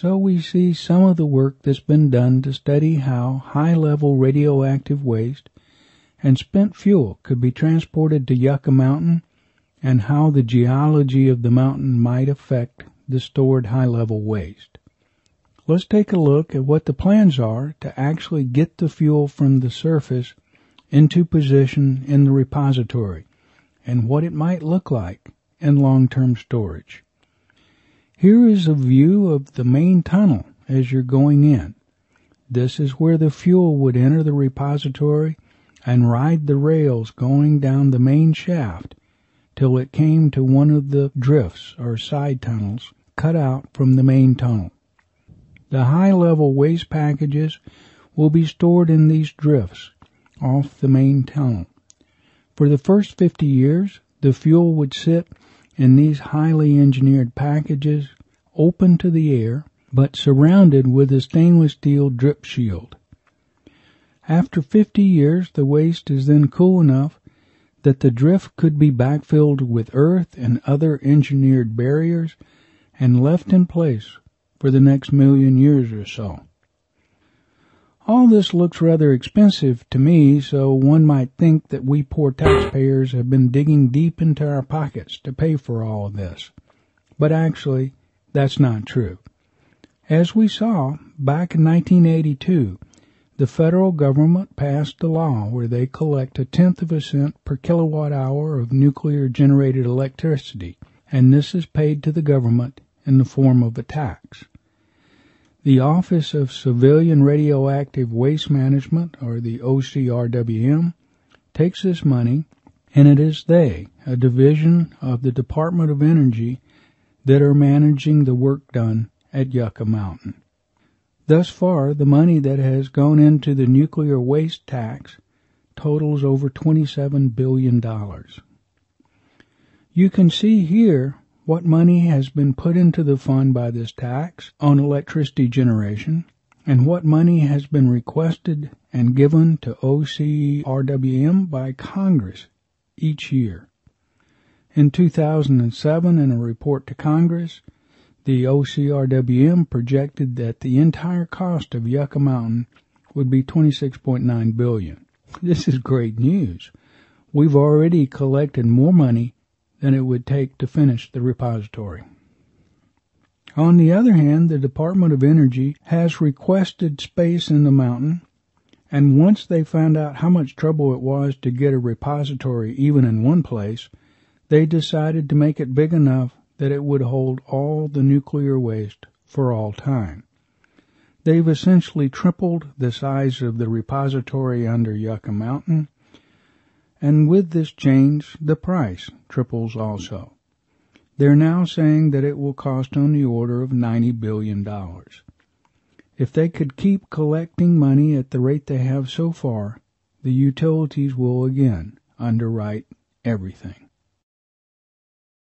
So we see some of the work that's been done to study how high-level radioactive waste and spent fuel could be transported to Yucca Mountain and how the geology of the mountain might affect the stored high-level waste. Let's take a look at what the plans are to actually get the fuel from the surface into position in the repository and what it might look like in long-term storage. Here is a view of the main tunnel as you're going in. This is where the fuel would enter the repository and ride the rails going down the main shaft till it came to one of the drifts or side tunnels cut out from the main tunnel. The high-level waste packages will be stored in these drifts off the main tunnel. For the first 50 years, the fuel would sit in these highly engineered packages, open to the air, but surrounded with a stainless steel drip shield. After 50 years, the waste is then cool enough that the drift could be backfilled with earth and other engineered barriers and left in place for the next 1,000,000 years or so. All this looks rather expensive to me, so one might think that we poor taxpayers have been digging deep into our pockets to pay for all of this. But actually, that's not true. As we saw, back in 1982, the federal government passed a law where they collect 1/10 of a cent per kilowatt hour of nuclear-generated electricity, and this is paid to the government in the form of a tax. The Office of Civilian Radioactive Waste Management, or the OCRWM, takes this money, and it is they, a division of the Department of Energy, that are managing the work done at Yucca Mountain. Thus far, the money that has gone into the nuclear waste tax totals over $27 billion. You can see here what money has been put into the fund by this tax on electricity generation, and what money has been requested and given to OCRWM by Congress each year. In 2007, in a report to Congress, the OCRWM projected that the entire cost of Yucca Mountain would be $26.9 billion. This is great news. We've already collected more money than it would take to finish the repository. On the other hand, the Department of Energy has requested space in the mountain, and once they found out how much trouble it was to get a repository even in one place, they decided to make it big enough that it would hold all the nuclear waste for all time. They've essentially tripled the size of the repository under Yucca Mountain, and with this change, the price triples also. They're now saying that it will cost on the order of $90 billion. If they could keep collecting money at the rate they have so far, the utilities will again underwrite everything.